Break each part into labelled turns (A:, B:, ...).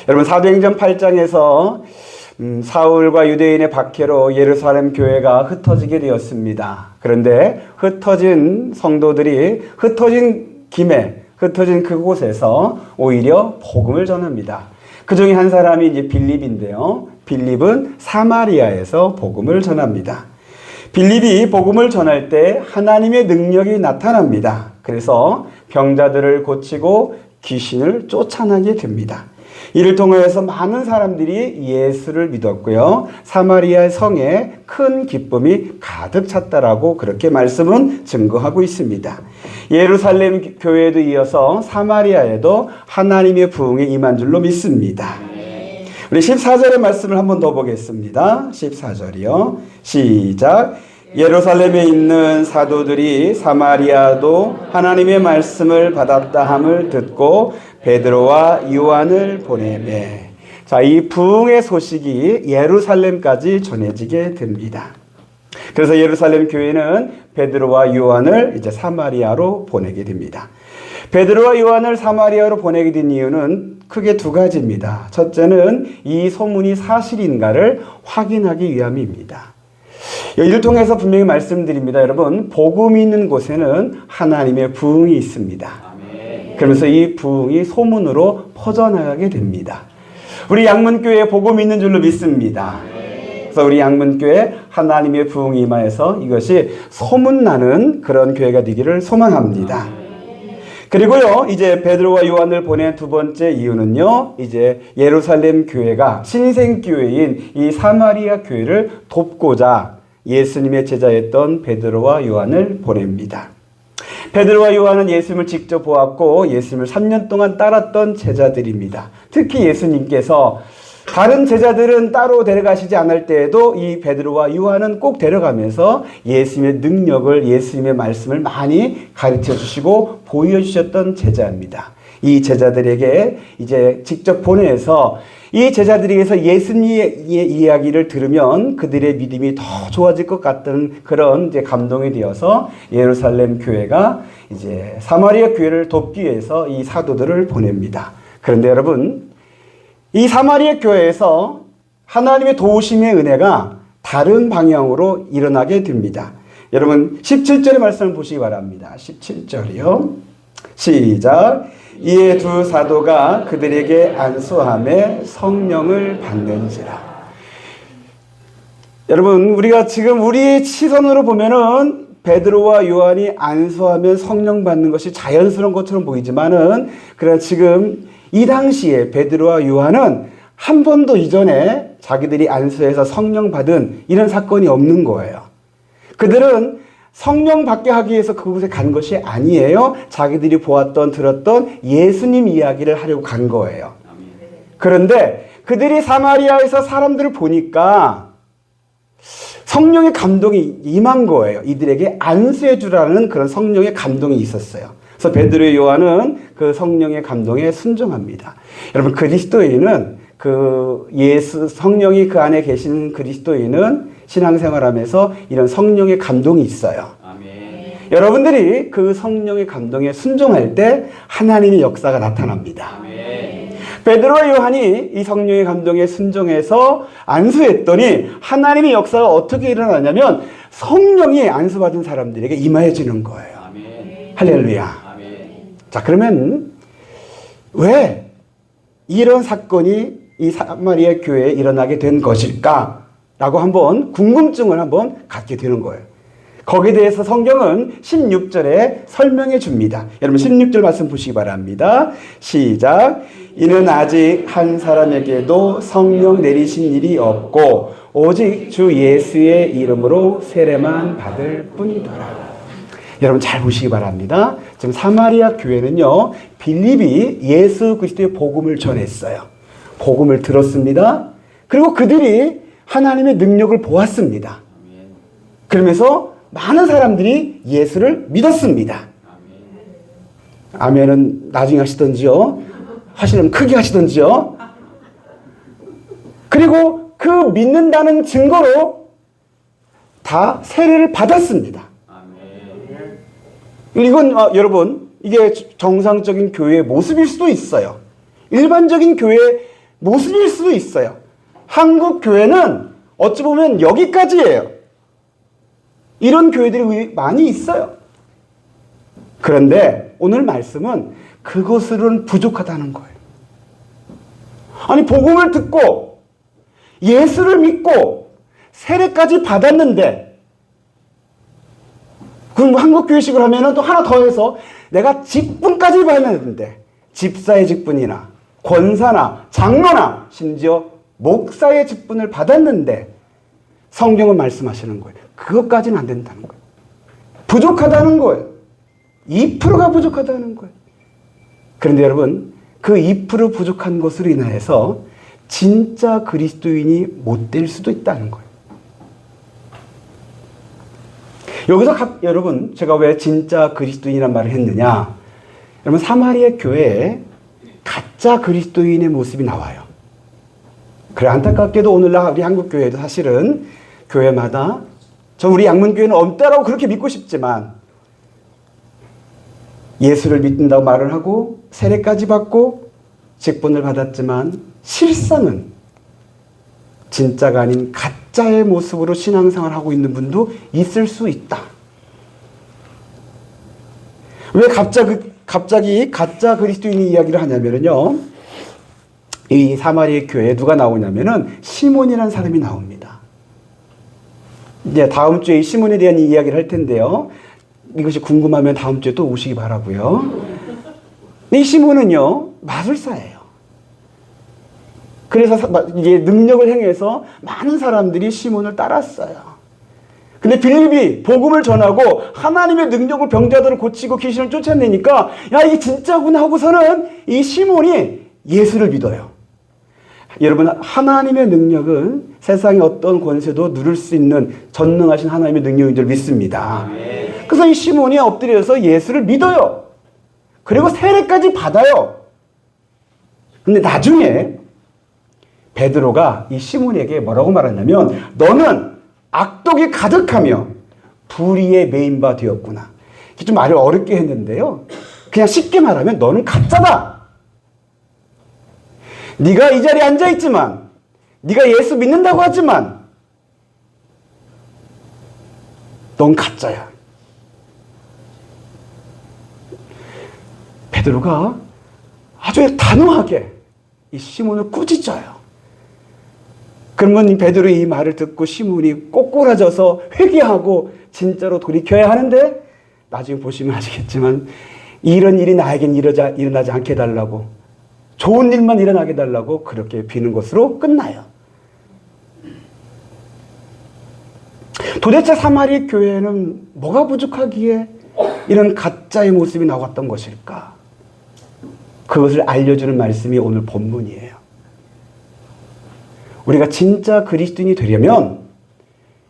A: 여러분, 사도행전 8장에서 사울과 유대인의 박해로 예루살렘 교회가 흩어지게 되었습니다. 그런데 흩어진 성도들이 흩어진 김에 흩어진 그곳에서 오히려 복음을 전합니다. 그 중에 한 사람이 이제 빌립인데요. 빌립은 사마리아에서 복음을 전합니다. 빌립이 복음을 전할 때 하나님의 능력이 나타납니다. 그래서 병자들을 고치고 귀신을 쫓아나게 됩니다. 이를 통해서 많은 사람들이 예수를 믿었고요. 사마리아 성에 큰 기쁨이 가득 찼다라고 그렇게 말씀은 증거하고 있습니다. 예루살렘 교회에도 이어서 사마리아에도 하나님의 부흥이 임한 줄로 믿습니다. 우리 14절의 말씀을 한번 더 보겠습니다. 14절이요. 시작. 예루살렘에 있는 사도들이 사마리아도 하나님의 말씀을 받았다 함을 듣고 베드로와 요한을 보내매. 자, 이 부흥의 소식이 예루살렘까지 전해지게 됩니다. 그래서 예루살렘 교회는 베드로와 요한을 이제 사마리아로 보내게 됩니다. 베드로와 요한을 사마리아로 보내게 된 이유는 크게 두 가지입니다. 첫째는 이 소문이 사실인가를 확인하기 위함입니다. 이를 통해서 분명히 말씀드립니다. 여러분, 복음이 있는 곳에는 하나님의 부흥이 있습니다. 그러면서 이 부흥이 소문으로 퍼져나가게 됩니다. 우리 양문교회에 복음이 있는 줄로 믿습니다. 그래서 우리 양문교회 하나님의 부흥이 임하여서 이것이 소문나는 그런 교회가 되기를 소망합니다. 그리고요, 이제 베드로와 요한을 보낸 두 번째 이유는요, 이제 예루살렘 교회가 신생교회인 이 사마리아 교회를 돕고자 예수님의 제자였던 베드로와 요한을 보냅니다. 베드로와 요한은 예수님을 직접 보았고 예수님을 3년 동안 따랐던 제자들입니다. 특히 예수님께서 다른 제자들은 따로 데려가시지 않을 때에도 이 베드로와 요한은 꼭 데려가면서 예수님의 능력을, 예수님의 말씀을 많이 가르쳐 주시고 보여주셨던 제자입니다. 이 제자들에게 이제 직접 보내서 이 제자들에게서 예수님의 이야기를 들으면 그들의 믿음이 더 좋아질 것 같은 그런 이제 감동이 되어서 예루살렘 교회가 이제 사마리아 교회를 돕기 위해서 이 사도들을 보냅니다. 그런데 여러분, 이 사마리아 교회에서 하나님의 도우심의 은혜가 다른 방향으로 일어나게 됩니다. 여러분, 17절의 말씀을 보시기 바랍니다. 17절이요. 시작. 이에 두 사도가 그들에게 안수하며 성령을 받는지라. 여러분, 우리가 지금 우리의 시선으로 보면은 베드로와 요한이 안수하면 성령 받는 것이 자연스러운 것처럼 보이지만은, 그러나 지금 이 당시에 베드로와 요한은 한 번도 이전에 자기들이 안수해서 성령 받은 이런 사건이 없는 거예요. 그들은 성령 받게 하기 위해서 그곳에 간 것이 아니에요. 자기들이 보았던, 들었던 예수님 이야기를 하려고 간 거예요. 그런데 그들이 사마리아에서 사람들을 보니까 성령의 감동이 임한 거예요. 이들에게 안수해 주라는 그런 성령의 감동이 있었어요. 그래서 베드로와 요한은 그 성령의 감동에 순종합니다. 여러분, 그리스도인은 성령이 그 안에 계신 그리스도인은 신앙생활하면서 이런 성령의 감동이 있어요. 아멘. 여러분들이 그 성령의 감동에 순종할 때 하나님의 역사가 나타납니다. 아멘. 베드로와 요한이 이 성령의 감동에 순종해서 안수했더니 하나님의 역사가 어떻게 일어나냐면 성령이 안수받은 사람들에게 임하여지는 거예요. 아멘. 할렐루야. 아멘. 자, 그러면 왜 이런 사건이 이 사마리아 교회에 일어나게 된 것일까? 라고 한번 궁금증을 한번 갖게 되는 거예요. 거기에 대해서 성경은 16절에 설명해 줍니다. 여러분, 16절 말씀 보시기 바랍니다. 시작. 이는 아직 한 사람에게도 성령 내리신 일이 없고 오직 주 예수의 이름으로 세례만 받을 뿐이더라. 여러분, 잘 보시기 바랍니다. 지금 사마리아 교회는요, 빌립이 예수 그리스도의 복음을 전했어요. 복음을 들었습니다. 그리고 그들이 하나님의 능력을 보았습니다. 그러면서 많은 사람들이 예수를 믿었습니다. 아멘은 나중에 하시던지요. 하시려면 크게 하시던지요. 그리고 그 믿는다는 증거로 다 세례를 받았습니다. 이건 여러분, 이게 정상적인 교회의 모습일 수도 있어요. 일반적인 교회 모습일 수도 있어요. 한국 교회는 어찌 보면 여기까지예요. 이런 교회들이 많이 있어요. 그런데 오늘 말씀은 그것으로는 부족하다는 거예요. 아니, 복음을 듣고 예수를 믿고 세례까지 받았는데, 그럼 한국교회식으로 하면 또 하나 더 해서 내가 직분까지 받았는데, 집사의 직분이나 권사나 장로나 심지어 목사의 직분을 받았는데 성경은 말씀하시는 거예요. 그것까지는 안 된다는 거예요. 부족하다는 거예요. 2%가 부족하다는 거예요. 그런데 여러분, 그 2% 부족한 것으로 인하여서 진짜 그리스도인이 못 될 수도 있다는 거예요. 여기서 여러분, 제가 왜 진짜 그리스도인이란 말을 했느냐? 여러분, 사마리아 교회에 가짜 그리스도인의 모습이 나와요. 그래, 안타깝게도 오늘날 우리 한국 교회도 사실은 교회마다, 저 우리 양문교회는 없다라고 그렇게 믿고 싶지만, 예수를 믿는다고 말을 하고 세례까지 받고 직분을 받았지만 실상은 진짜가 아닌 가짜의 모습으로 신앙생활을 하고 있는 분도 있을 수 있다. 왜 갑자기 가짜 그리스도인의 이야기를 하냐면요, 이 사마리아 교회에 누가 나오냐면은 시몬이라는 사람이 나옵니다. 이제 다음 주에 이 시몬에 대한 이야기를 할 텐데요, 이것이 궁금하면 다음 주에 또 오시기 바라고요. 이 시몬은요, 마술사예요. 그래서 이게 능력을 행해서 많은 사람들이 시몬을 따랐어요. 근데 빌립이 복음을 전하고 하나님의 능력을 병자들을 고치고 귀신을 쫓아내니까, 야, 이게 진짜구나 하고서는 이 시몬이 예수를 믿어요. 여러분, 하나님의 능력은 세상의 어떤 권세도 누를 수 있는 전능하신 하나님의 능력인 줄 믿습니다. 그래서 이 시몬이 엎드려서 예수를 믿어요. 그리고 세례까지 받아요. 근데 나중에 베드로가 이 시몬에게 뭐라고 말하냐면, 너는 악독이 가득하며 불의에 매인 바 되었구나. 이게 좀 말을 어렵게 했는데요, 그냥 쉽게 말하면 너는 가짜다. 네가 이 자리에 앉아있지만, 네가 예수 믿는다고 하지만 넌 가짜야. 베드로가 아주 단호하게 이 시몬을 꾸짖어요. 그러면 이 베드로의 이 말을 듣고 시몬이 꼬꾸라져서 회개하고 진짜로 돌이켜야 하는데, 나중에 보시면 아시겠지만 이런 일이 나에겐 일어나지 않게 해달라고, 좋은 일만 일어나게 해달라고 그렇게 비는 것으로 끝나요. 도대체 사마리아 교회는 뭐가 부족하기에 이런 가짜의 모습이 나왔던 것일까? 그것을 알려주는 말씀이 오늘 본문이에요. 우리가 진짜 그리스도인이 되려면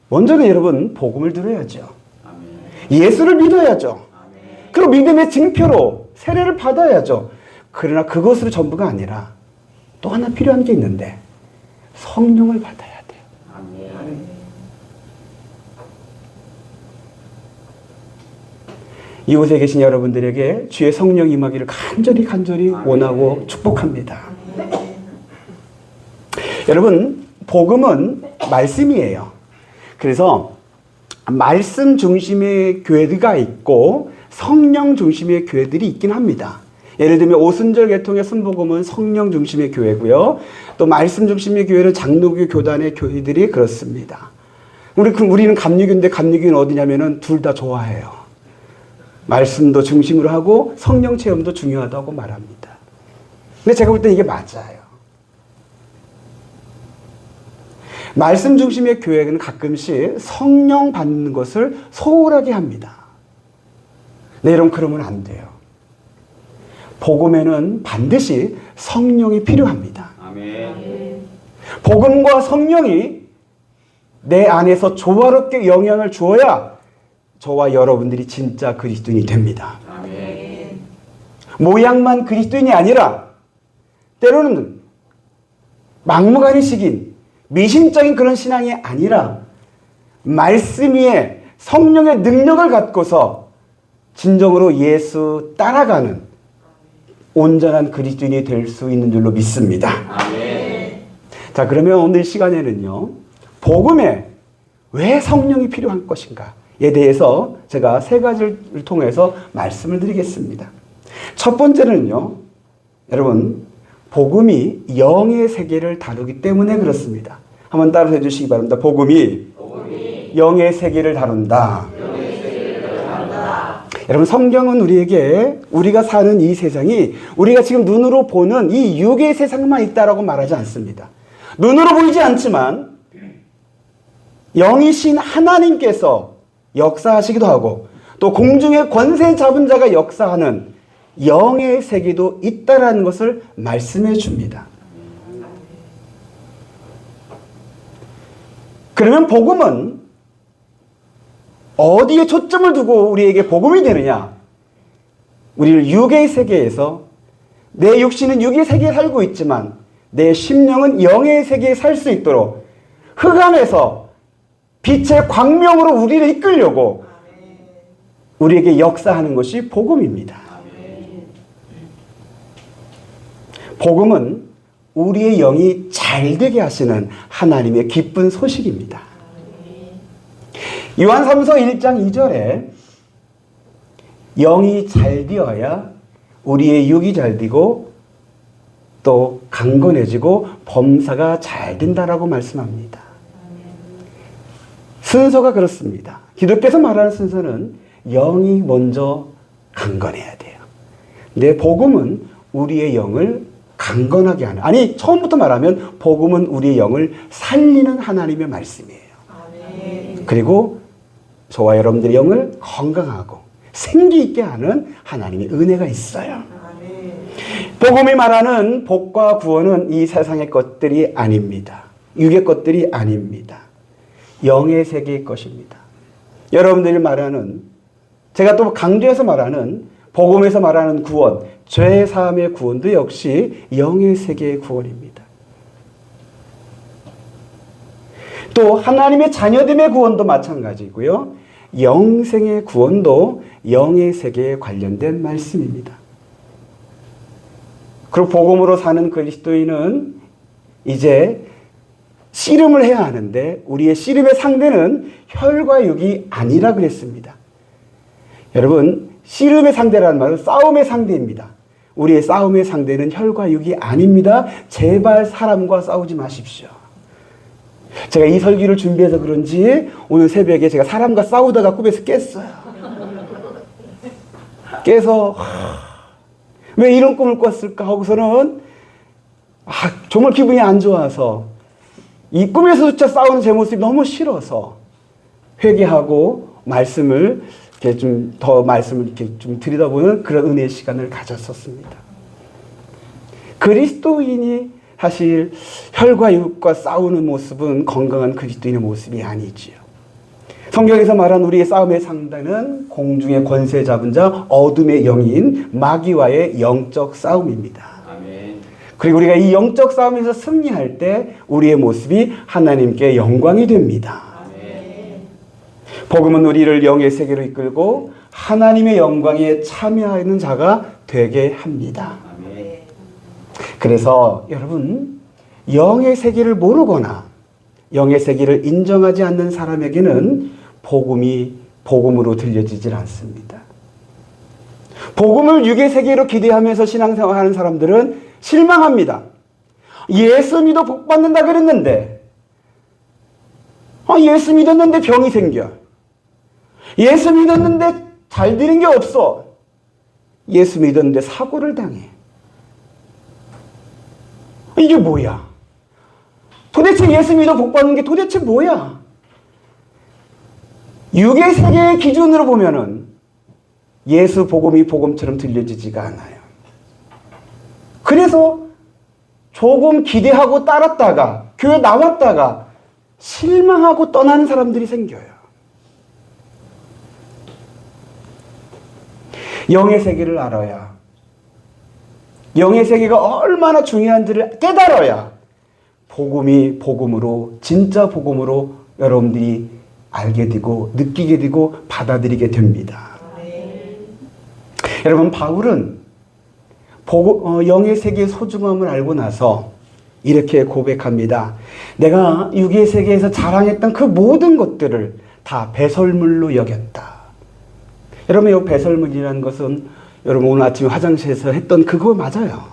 A: 먼저는 여러분 복음을 들어야죠. 예수를 믿어야죠. 그리고 믿음의 증표로 세례를 받아야죠. 그러나 그것으로 전부가 아니라 또 하나 필요한 게 있는데, 성령을 받아야 돼요. 이곳에 계신 여러분들에게 주의 성령 임하기를 간절히 원하고 축복합니다. 여러분, 복음은 말씀이에요. 그래서 말씀 중심의 교회가 있고 성령 중심의 교회들이 있긴 합니다. 예를 들면 오순절 계통의 순복음은 성령 중심의 교회고요, 또 말씀 중심의 교회는 장로교 교단의 교회들이 그렇습니다. 우리는 감리교인데, 감리교는 어디냐면은 둘 다 좋아해요. 말씀도 중심으로 하고 성령 체험도 중요하다고 말합니다. 근데 제가 볼 때 이게 맞아요. 말씀 중심의 교회는 가끔씩 성령 받는 것을 소홀하게 합니다. 네, 여러분, 그러면 안 돼요. 복음에는 반드시 성령이 필요합니다. 아멘. 복음과 성령이 내 안에서 조화롭게 영향을 주어야 저와 여러분들이 진짜 그리스도인이 됩니다. 아멘. 모양만 그리스도인이 아니라 때로는 막무가내식인 미신적인 그런 신앙이 아니라 말씀 위에 성령의 능력을 갖고서 진정으로 예수 따라가는 온전한 그리스도인이 될 수 있는 줄로 믿습니다. 아멘. 자, 그러면 오늘 시간에는요, 복음에 왜 성령이 필요한 것인가에 대해서 제가 세 가지를 통해서 말씀을 드리겠습니다. 첫 번째는요, 여러분, 복음이 영의 세계를 다루기 때문에 그렇습니다. 한번 따라서 해주시기 바랍니다. 복음이 영의 세계를 다룬다. 여러분, 성경은 우리에게 우리가 사는 이 세상이 우리가 지금 눈으로 보는 이 육의 세상만 있다라고 말하지 않습니다. 눈으로 보이지 않지만 영이신 하나님께서 역사하시기도 하고 또 공중의 권세 잡은 자가 역사하는 영의 세계도 있다라는 것을 말씀해 줍니다. 그러면 복음은 어디에 초점을 두고 우리에게 복음이 되느냐? 우리를 육의 세계에서 내 육신은 육의 세계에 살고 있지만 내 심령은 영의 세계에 살 수 있도록 흑암에서 빛의 광명으로 우리를 이끌려고 우리에게 역사하는 것이 복음입니다. 복음은 우리의 영이 잘 되게 하시는 하나님의 기쁜 소식입니다. 요한삼서 1장 2절에 영이 잘 되어야 우리의 육이 잘 되고 또 강건해지고 범사가 잘 된다라고 말씀합니다. 순서가 그렇습니다. 기독교에서 말하는 순서는 영이 먼저 강건해야 돼요. 근데 복음은 우리의 영을 강건하게 하는, 아니 처음부터 말하면 복음은 우리의 영을 살리는 하나님의 말씀이에요. 그리고 저와 여러분들의 영을 건강하고 생기 있게 하는 하나님의 은혜가 있어요. 복음이 말하는 복과 구원은 이 세상의 것들이 아닙니다. 육의 것들이 아닙니다. 영의 세계의 것입니다. 여러분들이 말하는, 제가 또 강조해서 말하는 복음에서 말하는 구원, 죄 사함의 구원도 역시 영의 세계의 구원입니다. 또 하나님의 자녀됨의 구원도 마찬가지고요. 영생의 구원도 영의 세계에 관련된 말씀입니다. 그리고 복음으로 사는 그리스도인은 이제 씨름을 해야 하는데 우리의 씨름의 상대는 혈과 육이 아니라 그랬습니다. 여러분, 씨름의 상대라는 말은 싸움의 상대입니다. 우리의 싸움의 상대는 혈과 육이 아닙니다. 제발 사람과 싸우지 마십시오. 제가 이 설교를 준비해서 그런지 오늘 새벽에 제가 사람과 싸우다가 꿈에서 깼어요. 깨서 왜 이런 꿈을 꿨을까 하고서는 정말 기분이 안 좋아서 이 꿈에서조차 싸우는 제 모습이 너무 싫어서 회개하고 말씀을 이렇게 좀 더 말씀을 이렇게 좀 들여다보는 그런 은혜의 시간을 가졌었습니다. 그리스도인이 사실 혈과 육과 싸우는 모습은 건강한 그리스도인의 모습이 아니지요. 성경에서 말한 우리의 싸움의 상대는 공중의 권세 잡은 자 어둠의 영인 마귀와의 영적 싸움입니다. 아멘. 그리고 우리가 이 영적 싸움에서 승리할 때 우리의 모습이 하나님께 영광이 됩니다. 아멘. 복음은 우리를 영의 세계로 이끌고 하나님의 영광에 참여하는 자가 되게 합니다. 아멘. 그래서 여러분, 영의 세계를 모르거나 영의 세계를 인정하지 않는 사람에게는 복음이 복음으로 들려지질 않습니다. 복음을 육의 세계로 기대하면서 신앙생활하는 사람들은 실망합니다. 예수 믿어 복 받는다 그랬는데, 예수 믿었는데 병이 생겨. 예수 믿었는데 잘 되는 게 없어. 예수 믿었는데 사고를 당해. 이게 뭐야? 도대체 예수 믿어 복 받는 게 도대체 뭐야? 육의 세계의 기준으로 보면은 예수 복음이 복음처럼 들려지지가 않아요. 그래서 조금 기대하고 따랐다가 교회 나왔다가 실망하고 떠나는 사람들이 생겨요. 영의 세계를 알아야, 영의 세계가 얼마나 중요한지를 깨달아야 복음이 복음으로, 진짜 복음으로 여러분들이 알게 되고 느끼게 되고 받아들이게 됩니다. 여러분, 바울은 영의 세계의 소중함을 알고 나서 이렇게 고백합니다. 내가 육의 세계에서 자랑했던 그 모든 것들을 다 배설물로 여겼다. 여러분, 이 배설물이라는 것은 여러분 오늘 아침에 화장실에서 했던 그거 맞아요.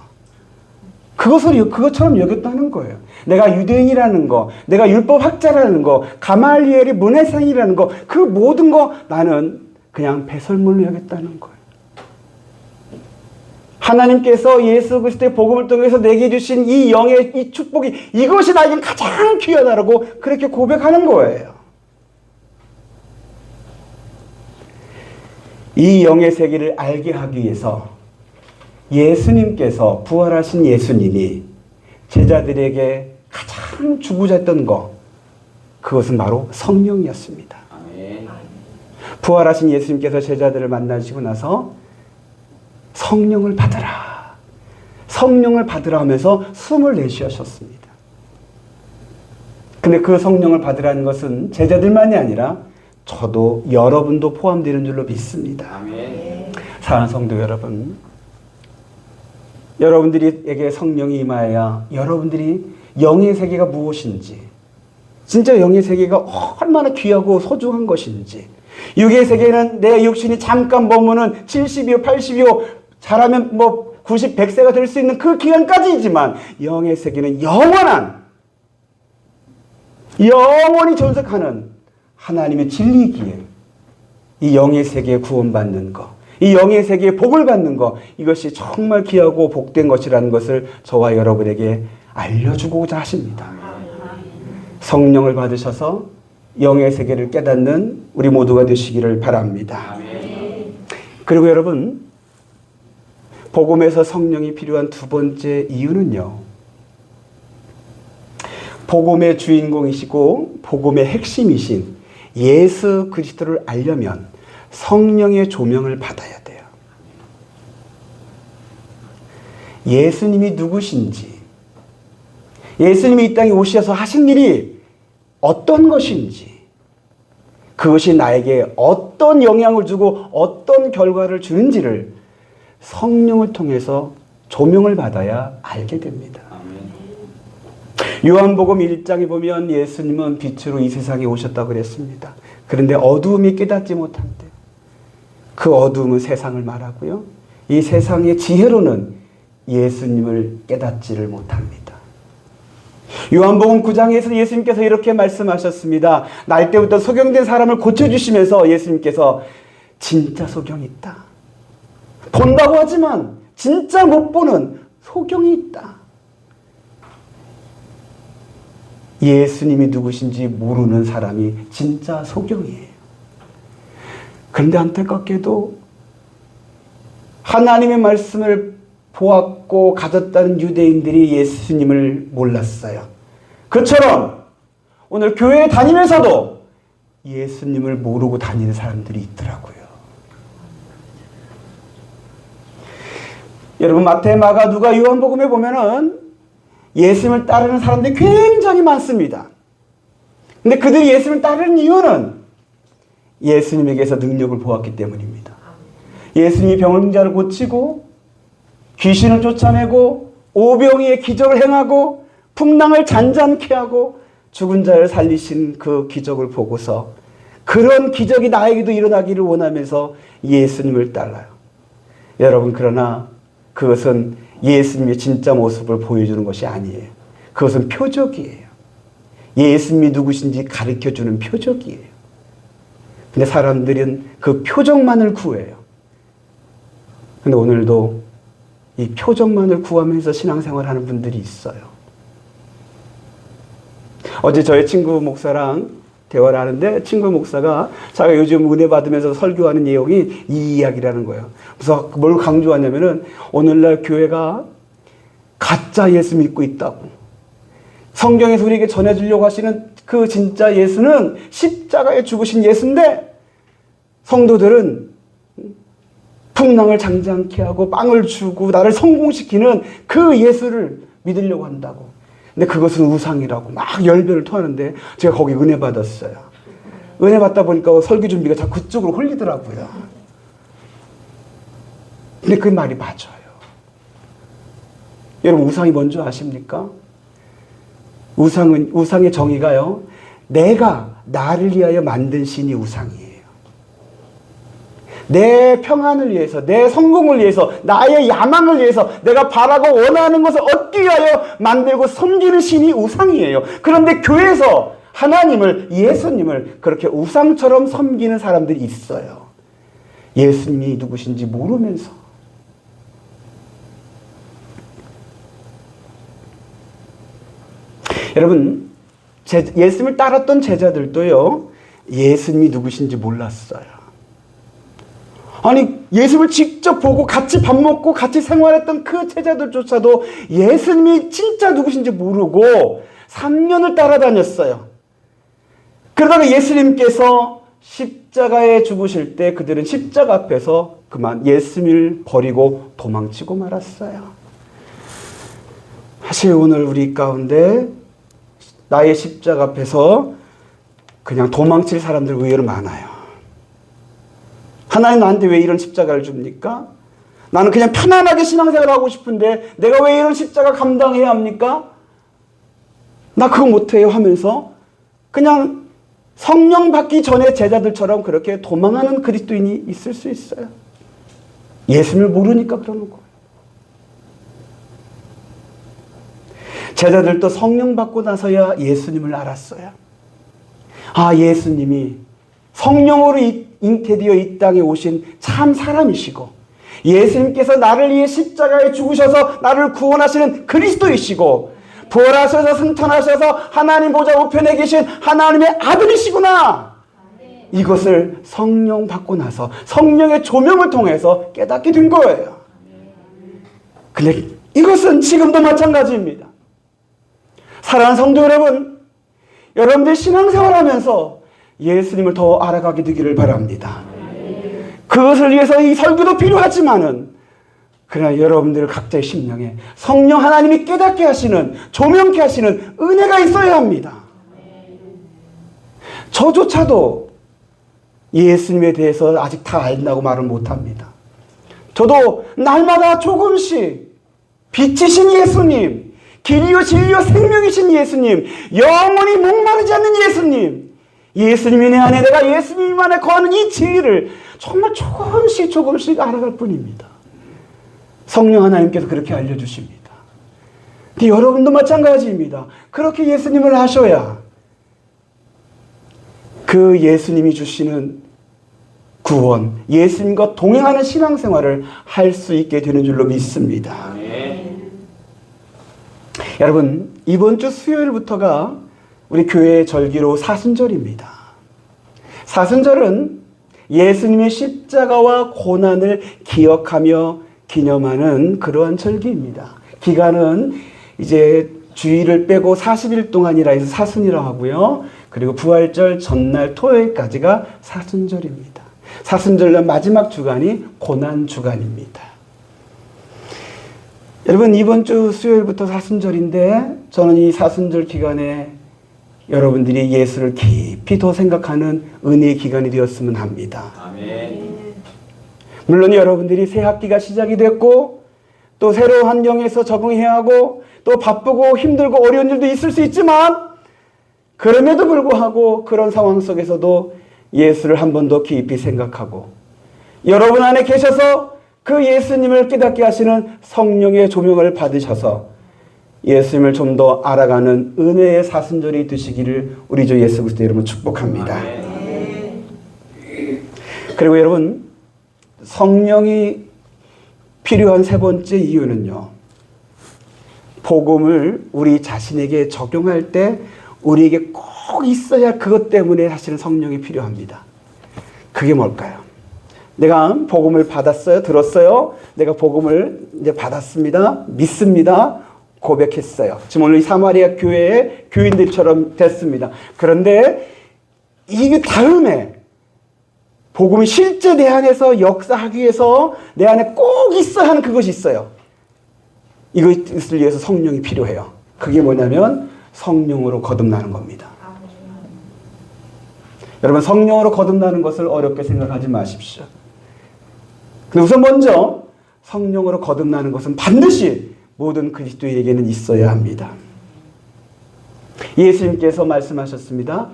A: 그것처럼 여겼다는 거예요. 내가 유대인이라는 거, 내가 율법학자라는 거, 가말리엘이 문해생이라는 거, 그 모든 거 나는 그냥 배설물로 여겼다는 거예요. 하나님께서 예수 그리스도의 복음을 통해서 내게 주신 이 영의 이 축복이 이것이 나에겐 가장 귀하다라고 그렇게 고백하는 거예요. 이 영의 세계를 알게 하기 위해서 예수님께서, 부활하신 예수님이 제자들에게 가장 주고자 했던 것, 그것은 바로 성령이었습니다. 아멘. 부활하신 예수님께서 제자들을 만나시고 나서 성령을 받으라, 성령을 받으라 하면서 숨을 내쉬셨습니다. 근데 그 성령을 받으라는 것은 제자들만이 아니라 저도 여러분도 포함되는 줄로 믿습니다. 아멘. 사랑하는 성도 여러분, 여러분들에게 성령이 임하여야 여러분들이 영의 세계가 무엇인지, 진짜 영의 세계가 얼마나 귀하고 소중한 것인지, 육의 세계는 내 육신이 잠깐 머무는 70이요 80이요 잘하면 90, 100세가 될 수 있는 그 기간까지이지만 영의 세계는 영원한, 영원히 존속하는 하나님의 진리이기에 이 영의 세계에 구원받는 것, 이 영의 세계에 복을 받는 것, 이것이 정말 귀하고 복된 것이라는 것을 저와 여러분에게 알려주고자 하십니다. 성령을 받으셔서 영의 세계를 깨닫는 우리 모두가 되시기를 바랍니다. 그리고 여러분, 복음에서 성령이 필요한 두 번째 이유는요, 복음의 주인공이시고 복음의 핵심이신 예수 그리스도를 알려면 성령의 조명을 받아야 돼요. 예수님이 누구신지, 예수님이 이 땅에 오셔서 하신 일이 어떤 것인지, 그것이 나에게 어떤 영향을 주고 어떤 결과를 주는지를 성령을 통해서 조명을 받아야 알게 됩니다. 요한복음 1장에 보면 예수님은 빛으로 이 세상에 오셨다고 그랬습니다. 그런데 어두움이 깨닫지 못한대. 그 어두움은 세상을 말하고요, 이 세상의 지혜로는 예수님을 깨닫지를 못합니다. 요한복음 9장에서 예수님께서 이렇게 말씀하셨습니다. 날 때부터 소경된 사람을 고쳐주시면서 예수님께서 진짜 소경이 있다, 본다고 하지만 진짜 못 보는 소경이 있다. 예수님이 누구신지 모르는 사람이 진짜 소경이에요. 그런데 안타깝게도 하나님의 말씀을 보았고 가졌다는 유대인들이 예수님을 몰랐어요. 그처럼 오늘 교회에 다니면서도 예수님을 모르고 다니는 사람들이 있더라고요. 여러분, 마태, 마가, 누가, 요한복음에 보면은 예수님을 따르는 사람들이 굉장히 많습니다. 근데 그들이 예수님을 따르는 이유는 예수님에게서 능력을 보았기 때문입니다. 예수님이 병든 자를 고치고 귀신을 쫓아내고 오병이의 기적을 행하고 풍랑을 잔잔케 하고 죽은 자를 살리신 그 기적을 보고서 그런 기적이 나에게도 일어나기를 원하면서 예수님을 따라요. 여러분, 그러나 그것은 예수님의 진짜 모습을 보여주는 것이 아니에요. 그것은 표적이에요. 예수님이 누구신지 가르쳐주는 표적이에요. 근데 사람들은 그 표적만을 구해요. 근데 오늘도 이 표적만을 구하면서 신앙생활 하는 분들이 있어요. 어제 저희 친구 목사랑 대화를 하는데 친구 목사가 자기가 요즘 은혜 받으면서 설교하는 내용이 이 이야기라는 거예요. 그래서 뭘 강조하냐면은 오늘날 교회가 가짜 예수 믿고 있다고. 성경에서 우리에게 전해주려고 하시는 그 진짜 예수는 십자가에 죽으신 예수인데 성도들은 풍랑을 잠잠케 하고 빵을 주고 나를 성공시키는 그 예수를 믿으려고 한다고. 근데 그것은 우상이라고 막 열변을 토하는데 제가 거기 은혜 받았어요. 은혜 받다 보니까 설교 준비가 자꾸 그쪽으로 홀리더라고요. 근데 그 말이 맞아요. 여러분, 우상이 뭔지 아십니까? 우상의 정의가요, 내가 나를 위하여 만든 신이 우상이에요. 내 평안을 위해서, 내 성공을 위해서, 나의 야망을 위해서, 내가 바라고 원하는 것을 얻기 위하여 만들고 섬기는 신이 우상이에요. 그런데 교회에서 하나님을, 예수님을 그렇게 우상처럼 섬기는 사람들이 있어요. 예수님이 누구신지 모르면서. 여러분, 예수님을 따랐던 제자들도요, 예수님이 누구신지 몰랐어요. 아니, 예수님을 직접 보고 같이 밥 먹고 같이 생활했던 그 제자들조차도 예수님이 진짜 누구신지 모르고 3년을 따라다녔어요. 그러다가 예수님께서 십자가에 죽으실 때 그들은 십자가 앞에서 그만 예수님을 버리고 도망치고 말았어요. 사실 오늘 우리 가운데 나의 십자가 앞에서 그냥 도망칠 사람들 의외로 많아요. 하나님 나한테 왜 이런 십자가를 줍니까? 나는 그냥 편안하게 신앙생활을 하고 싶은데 내가 왜 이런 십자가 감당해야 합니까? 나 그거 못해요 하면서 그냥 성령 받기 전에 제자들처럼 그렇게 도망하는 그리스도인이 있을 수 있어요. 예수님을 모르니까 그러는 거예요. 제자들도 성령 받고 나서야 예수님을 알았어요. 아, 예수님이 성령으로 잉태되어 이 땅에 오신 참 사람이시고 예수님께서 나를 위해 십자가에 죽으셔서 나를 구원하시는 그리스도이시고 부활하셔서 승천하셔서 하나님 보좌 우편에 계신 하나님의 아들이시구나. 이것을 성령 받고 나서 성령의 조명을 통해서 깨닫게 된 거예요. 근데 이것은 지금도 마찬가지입니다. 사랑하는 성도 여러분, 여러분들 신앙생활하면서 예수님을 더 알아가게 되기를 바랍니다. 그것을 위해서 이 설교도 필요하지만은 그러나 여러분들 각자의 심령에 성령 하나님이 깨닫게 하시는, 조명케 하시는 은혜가 있어야 합니다. 저조차도 예수님에 대해서 아직 다 안다고 말을 못합니다. 저도 날마다 조금씩 빛이신 예수님, 길이요 진리요 생명이신 예수님, 영원히 목마르지 않는 예수님, 예수님이 내 안에, 내가 예수님 안에 거하는 이 진리를 정말 조금씩 알아갈 뿐입니다. 성령 하나님께서 그렇게 알려주십니다. 근데 여러분도 마찬가지입니다. 그렇게 예수님을 하셔야 그 예수님이 주시는 구원, 예수님과 동행하는 신앙생활을 할 수 있게 되는 줄로 믿습니다. 여러분, 이번 주 수요일부터가 우리 교회의 절기로 사순절입니다. 사순절은 예수님의 십자가와 고난을 기억하며 기념하는 그러한 절기입니다. 기간은 이제 주일을 빼고 40일 동안이라 해서 사순이라고 하고요. 그리고 부활절 전날 토요일까지가 사순절입니다. 사순절날 마지막 주간이 고난 주간입니다. 여러분, 이번 주 수요일부터 사순절인데 저는 이 사순절 기간에 여러분들이 예수를 깊이 더 생각하는 은혜의 기간이 되었으면 합니다. 아멘. 물론 여러분들이 새 학기가 시작이 됐고 또 새로운 환경에서 적응해야 하고 또 바쁘고 힘들고 어려운 일도 있을 수 있지만 그럼에도 불구하고 그런 상황 속에서도 예수를 한 번 더 깊이 생각하고 여러분 안에 계셔서 그 예수님을 깨닫게 하시는 성령의 조명을 받으셔서 예수님을 좀 더 알아가는 은혜의 사순절이 되시기를 우리 주 예수 그리스도 이름으로 축복합니다. 그리고 여러분, 성령이 필요한 세 번째 이유는요, 복음을 우리 자신에게 적용할 때 우리에게 꼭 있어야 그것 때문에 사실은 성령이 필요합니다. 그게 뭘까요? 내가 복음을 받았어요, 들었어요. 내가 복음을 이제 받았습니다, 믿습니다, 고백했어요. 지금 오늘 이 사마리아 교회의 교인들처럼 됐습니다. 그런데 이게 다음에 복음이 실제 내 안에서 역사하기 위해서 내 안에 꼭 있어야 하는 그것이 있어요. 이것을 위해서 성령이 필요해요. 그게 뭐냐면 성령으로 거듭나는 겁니다. 여러분, 성령으로 거듭나는 것을 어렵게 생각하지 마십시오. 근데 우선 먼저 성령으로 거듭나는 것은 반드시 모든 그리스도인에게는 있어야 합니다. 예수님께서 말씀하셨습니다.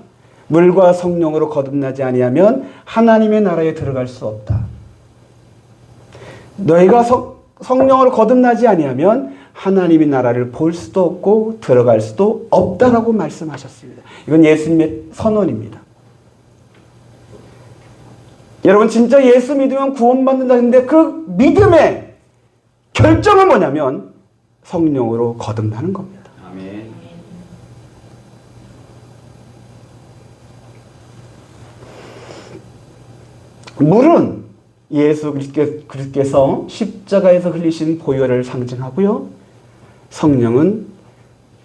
A: 물과 성령으로 거듭나지 아니하면 하나님의 나라에 들어갈 수 없다. 너희가 성령으로 거듭나지 아니하면 하나님의 나라를 볼 수도 없고 들어갈 수도 없다라고 말씀하셨습니다. 이건 예수님의 선언입니다. 여러분 진짜 예수 믿으면 구원받는다는데 그 믿음의 결정은 뭐냐면 성령으로 거듭나는 겁니다.
B: 아멘.
A: 물은 예수 그리스도께서 십자가에서 흘리신 보혈을 상징하고요. 성령은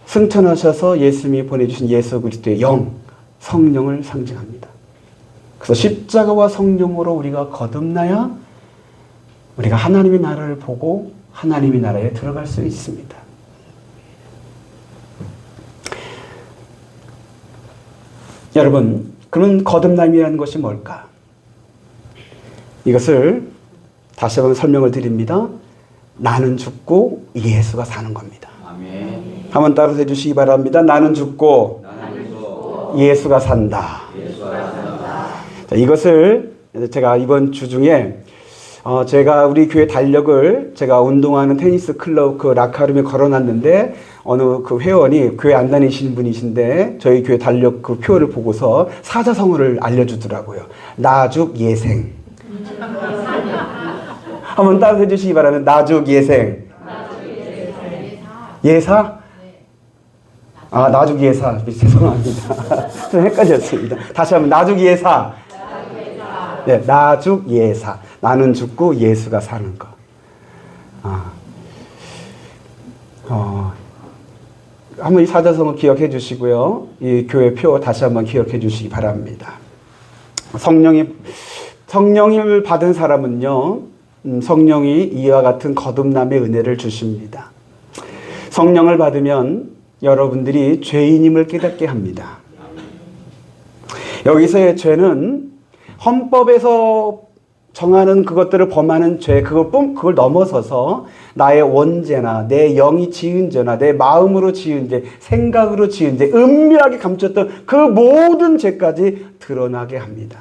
A: 승천하셔서 예수님이 보내주신 예수 그리스도의 영, 성령을 상징합니다. 그래서 십자가와 성령으로 우리가 거듭나야 우리가 하나님의 나라를 보고 하나님의 나라에 들어갈 수 있습니다. 여러분, 그런 거듭남이라는 것이 뭘까? 이것을 다시 한번 설명을 드립니다. 나는 죽고 예수가 사는 겁니다.
B: 아멘.
A: 한번 따라서 해주시기 바랍니다. 나는 죽고 예수가 산다. 자, 이것을 제가 이번 주 중에 제가 우리 교회 달력을 제가 운동하는 테니스 클럽 그 라카룸에 걸어놨는데 어느 그 회원이 교회 안 다니시는 분이신데 저희 교회 달력 그 표를 보고서 사자성어를 알려주더라고요. 나죽 예생. 한번 따라해 주시기 바랍니다. 나죽 예생. 예사? 아, 나죽 예사. 죄송합니다. 좀 헷갈렸습니다. 다시 한번 나죽 예사. 네, 나죽 예사. 나는 죽고 예수가 사는 거. 한번 이 사자성어 기억해 주시고요. 이 교회 표 다시 한번 기억해 주시기 바랍니다. 성령을 받은 사람은요, 성령이 이와 같은 거듭남의 은혜를 주십니다. 성령을 받으면 여러분들이 죄인임을 깨닫게 합니다. 여기서의 죄는 헌법에서 정하는 그것들을 범하는 죄, 그걸 넘어서서 나의 원죄나 내 영이 지은 죄나 내 마음으로 지은 죄, 생각으로 지은 죄, 은밀하게 감췄던 그 모든 죄까지 드러나게 합니다.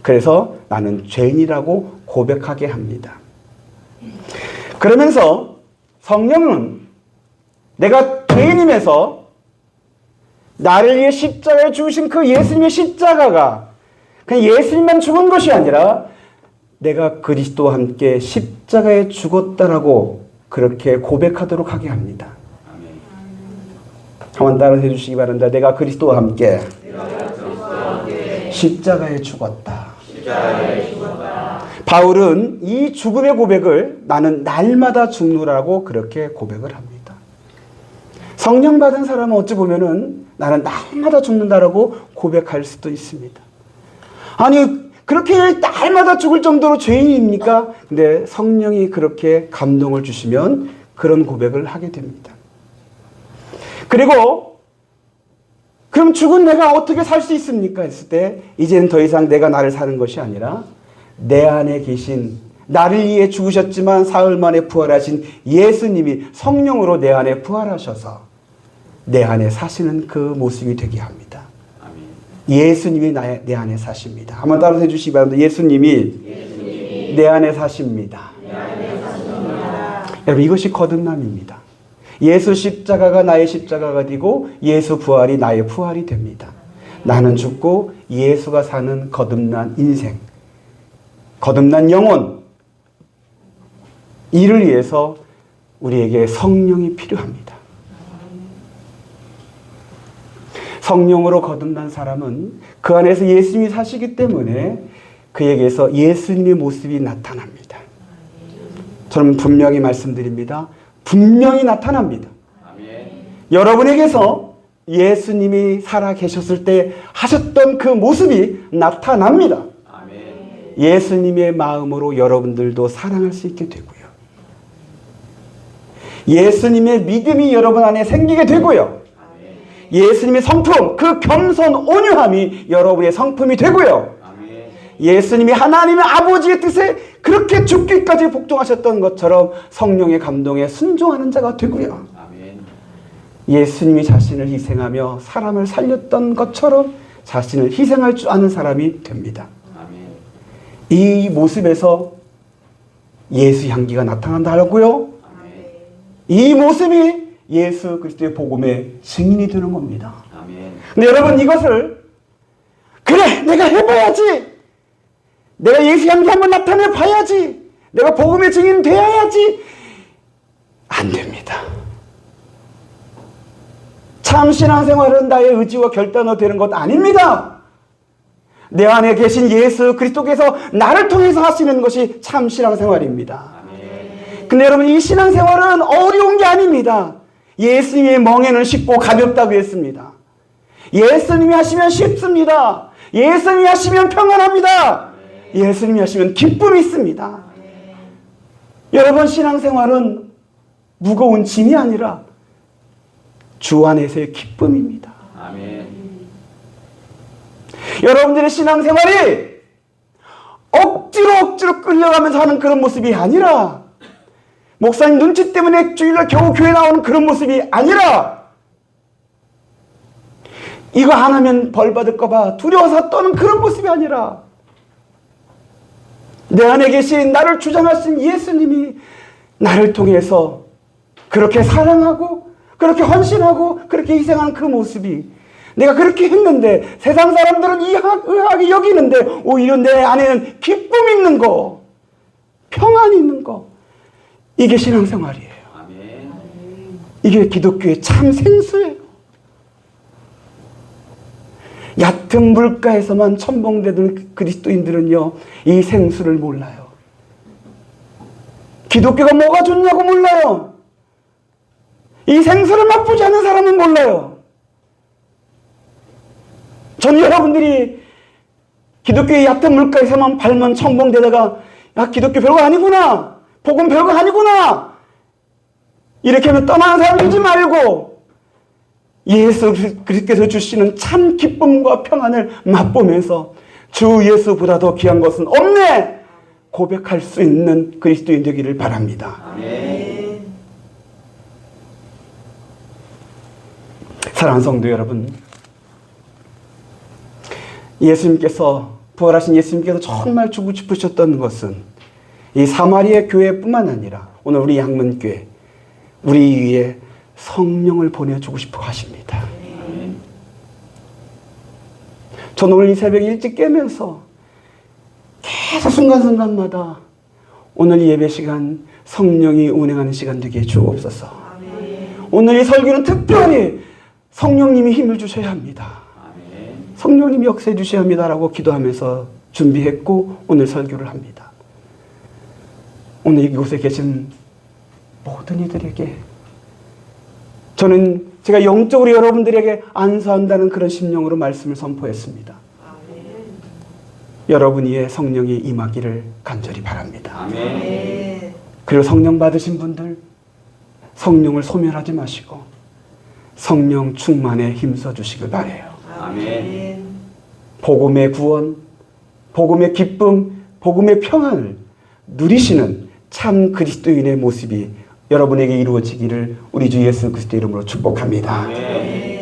A: 그래서 나는 죄인이라고 고백하게 합니다. 그러면서 성령은 내가 죄인임에서 나를 위해 십자가에 죽으신 그 예수님의 십자가가 그냥 예수님만 죽은 것이 아니라 내가 그리스도와 함께 십자가에 죽었다라고 그렇게 고백하도록 하게 합니다. 한번 따라서 해주시기 바랍니다. 내가 그리스도와 함께 십자가에 죽었다. 바울은 이 죽음의 고백을 나는 날마다 죽노라고 그렇게 고백을 합니다. 성령 받은 사람은 어찌 보면은 나는 날마다 죽는다라고 고백할 수도 있습니다. 아니 그렇게 날마다 죽을 정도로 죄인입니까? 근데 성령이 그렇게 감동을 주시면 그런 고백을 하게 됩니다. 그리고 그럼 죽은 내가 어떻게 살 수 있습니까? 했을 때 이제는 더 이상 내가 나를 사는 것이 아니라 내 안에 계신 나를 위해 죽으셨지만 사흘 만에 부활하신 예수님이 성령으로 내 안에 부활하셔서 내 안에 사시는 그 모습이 되게 합니다. 예수님이 내 안에 사십니다. 한번 따라서 해주시기 바랍니다. 예수님이 내 안에 사십니다. 여러분 이것이 거듭남입니다. 예수 십자가가 나의 십자가가 되고 예수 부활이 나의 부활이 됩니다. 나는 죽고 예수가 사는 거듭난 인생, 거듭난 영혼, 이를 위해서 우리에게 성령이 필요합니다. 성령으로 거듭난 사람은 그 안에서 예수님이 사시기 때문에 그에게서 예수님의 모습이 나타납니다. 저는 분명히 말씀드립니다. 분명히 나타납니다. 아멘. 여러분에게서 예수님이 살아 계셨을 때 하셨던 그 모습이 나타납니다. 아멘. 예수님의 마음으로 여러분들도 사랑할 수 있게 되고요. 예수님의 믿음이 여러분 안에 생기게 되고요. 예수님의 성품, 그 겸손 온유함이 여러분의 성품이 되고요. 예수님이 하나님의 아버지의 뜻에 그렇게 죽기까지 복종하셨던 것처럼 성령의 감동에 순종하는 자가 되고요. 예수님이 자신을 희생하며 사람을 살렸던 것처럼 자신을 희생할 줄 아는 사람이 됩니다. 이 모습에서 예수 향기가 나타난다고요. 이 모습이 예수 그리스도의 복음의 증인이 되는 겁니다. 근데 여러분, 이것을 그래 내가 해봐야지, 내가 예수 향기 한번 나타내 봐야지, 내가 복음의 증인 되어야지, 안 됩니다. 참 신앙생활은 나의 의지와 결단으로 되는 것 아닙니다. 내 안에 계신 예수 그리스도께서 나를 통해서 하시는 것이 참 신앙생활입니다. 근데 여러분, 이 신앙생활은 어려운 게 아닙니다. 예수님의 멍에는 쉽고 가볍다고 했습니다. 예수님이 하시면 쉽습니다. 예수님이 하시면 평안합니다. 예수님이 하시면 기쁨이 있습니다. 여러분, 신앙생활은 무거운 짐이 아니라 주 안에서의 기쁨입니다. 여러분들의 신앙생활이 억지로 끌려가면서 하는 그런 모습이 아니라, 목사님 눈치 때문에 주일날 겨우 교회 나오는 그런 모습이 아니라, 이거 안 하면 벌 받을까 봐 두려워서 떠는 그런 모습이 아니라, 내 안에 계신 나를 주장하신 예수님이 나를 통해서 그렇게 사랑하고 그렇게 헌신하고 그렇게 희생하는 그 모습이, 내가 그렇게 했는데 세상 사람들은 의아하게 여기는데 오히려 내 안에는 기쁨 있는 거, 평안 있는 거, 이게 신앙생활이에요. 이게 기독교의 참 생수예요. 얕은 물가에서만 첨벙대던 그리스도인들은요, 이 생수를 몰라요. 기독교가 뭐가 좋냐고 몰라요. 이 생수를 맛보지 않는 사람은 몰라요. 전 여러분들이 기독교의 얕은 물가에서만 발만 첨벙대다가, 야, 기독교 별거 아니구나, 복음 별거 아니구나, 이렇게 하면 떠나는 사람 되지 말고 예수 그리스도께서 주시는 참 기쁨과 평안을 맛보면서 주 예수보다 더 귀한 것은 없네 고백할 수 있는 그리스도인 되기를 바랍니다. 아멘. 사랑하는 성도 여러분, 예수님께서, 부활하신 예수님께서 정말 주고 싶으셨던 것은 이 사마리아 교회뿐만 아니라 오늘 우리 양문교회, 우리 위에 성령을 보내주고 싶어 하십니다. 저는 오늘 이 새벽에 일찍 깨면서 계속 순간순간마다 오늘 이 예배 시간 성령이 운행하는 시간 되게 주옵소서. 오늘 이 설교는 특별히 성령님이 힘을 주셔야 합니다. 성령님이 역사해 주셔야 합니다라고 기도하면서 준비했고 오늘 설교를 합니다. 오늘 이곳에 계신 모든 이들에게 저는 제가 영적으로 여러분들에게 안수한다는 그런 심령으로 말씀을 선포했습니다. 아멘. 여러분 위에 성령이 임하기를 간절히 바랍니다. 아멘. 그리고 성령 받으신 분들, 성령을 소멸하지 마시고 성령 충만에 힘써 주시길 바라요. 아멘. 복음의 구원, 복음의 기쁨, 복음의 평안을 누리시는 참 그리스도인의 모습이 여러분에게 이루어지기를 우리 주 예수 그리스도 이름으로 축복합니다. 아멘.